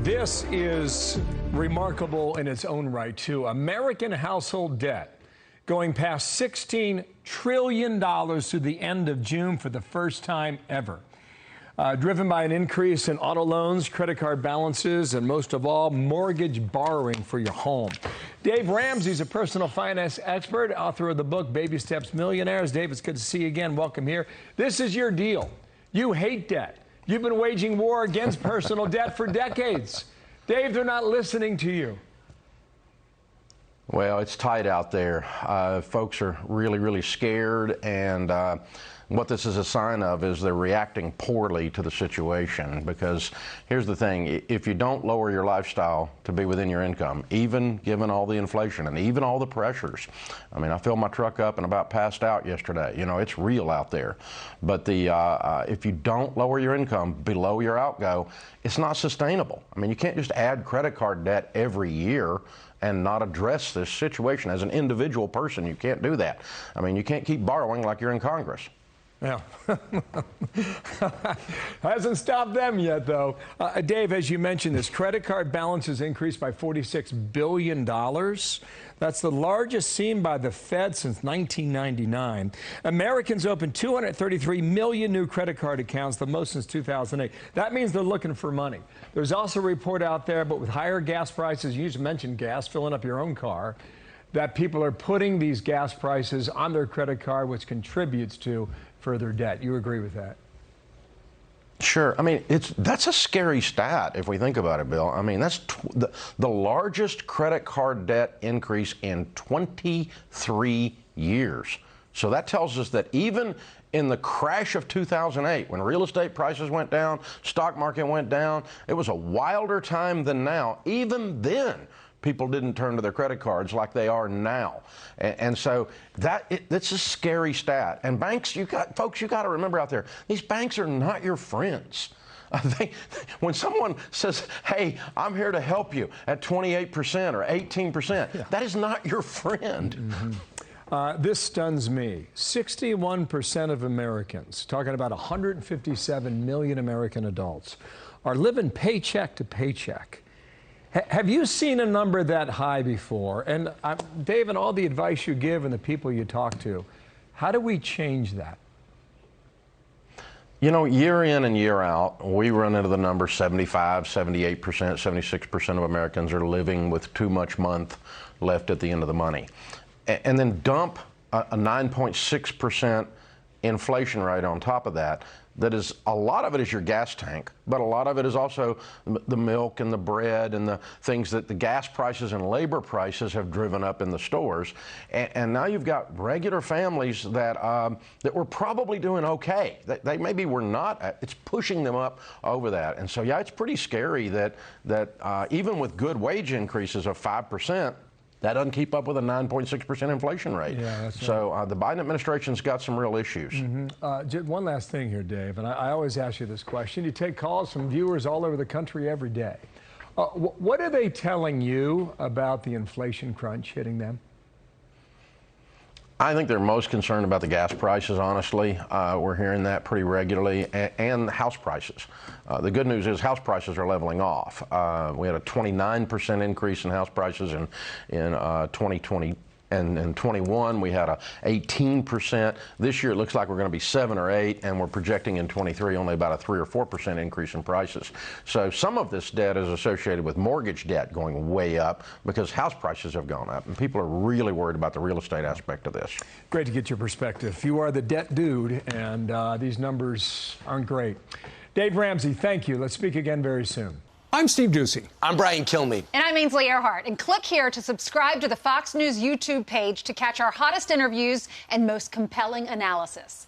This is remarkable in its own right, too. American household debt going past $16 trillion through the end of June for the first time ever. Driven by an increase in auto loans, credit card balances, and most of all, mortgage borrowing for your home. Dave Ramsey is a personal finance expert, author of the book Baby Steps Millionaires. Dave, it's good to see you again. Welcome here. This is your deal. You hate debt. You've been waging war against personal debt for decades. Dave, they're not listening to you. Well, it's tight out there. Folks are really scared, and what this is a sign of is they're reacting poorly to the situation. Because here's the thing, if you don't lower your lifestyle to be within your income, even given all the inflation and even all the pressures. I mean, I filled my truck up and about passed out yesterday. You know, it's real out there. But if you don't lower your income below your outgo, it's not sustainable. I mean, you can't just add credit card debt every year and not address this situation. As an individual person, you can't do that. I mean, you can't keep borrowing like you're in Congress. Yeah. Hasn't stopped them yet, though. Dave, as you mentioned, this credit card balance has increased by $46 billion. That's the largest seen by the Fed since 1999. Americans opened 233 million new credit card accounts, the most since 2008. That means they're looking for money. There's also a report out there, but with higher gas prices, you just mentioned gas, filling up your own car, that people are putting these gas prices on their credit card, which contributes to further debt. You agree with that? Sure. I mean, that's a scary stat if we think about it, Bill. I mean, that's the largest credit card debt increase in 23 years. So that tells us that even in the crash of 2008, when real estate prices went down, stock market went down, it was a wilder time than now. Even then, people didn't turn to their credit cards like they are now. And so that's a scary stat. And banks, folks, you got to remember out there, these banks are not your friends. When someone says, hey, I'm here to help you at 28% or 18%, that is not your friend. Mm-hmm. This stuns me. 61% of Americans, talking about 157 million American adults, are living paycheck to paycheck. Have you seen a number that high before? And Dave, and all the advice you give and the people you talk to, how do we change that? You know, year in and year out, we run into the number 75, 78%, 76% of Americans are living with too much month left at the end of the money. And then dump a 9.6% inflation rate on top of that. That is, a lot of it is your gas tank, but a lot of it is also the milk and the bread and the things that the gas prices and labor prices have driven up in the stores. And now you've got regular families that were probably doing okay. They maybe were not. It's pushing them up over that. And so, yeah, it's pretty scary that even with good wage increases of 5%, that doesn't keep up with a 9.6% inflation rate. Yeah, that's right. So the Biden administration's got some real issues. Mm-hmm. One last thing here, Dave, and I always ask you this question. You take calls from viewers all over the country every day. What are they telling you about the inflation crunch hitting them? I think they're most concerned about the gas prices, honestly. We're hearing that pretty regularly, and house prices. The good news is house prices are leveling off. We had a 29% increase in house prices in 2020. And in 21, we had a 18%. This year, it looks like we're going to be 7 or 8, and we're projecting in 23 only about a 3 or 4% increase in prices. So some of this debt is associated with mortgage debt going way up because house prices have gone up, and people are really worried about the real estate aspect of this. Great to get your perspective. You are the debt dude, and these numbers aren't great. Dave Ramsey, thank you. Let's speak again very soon. I'm Steve Ducey. I'm Brian Kilmeade. And I'm Ainsley Earhart. And click here to subscribe to the Fox News YouTube page to catch our hottest interviews and most compelling analysis.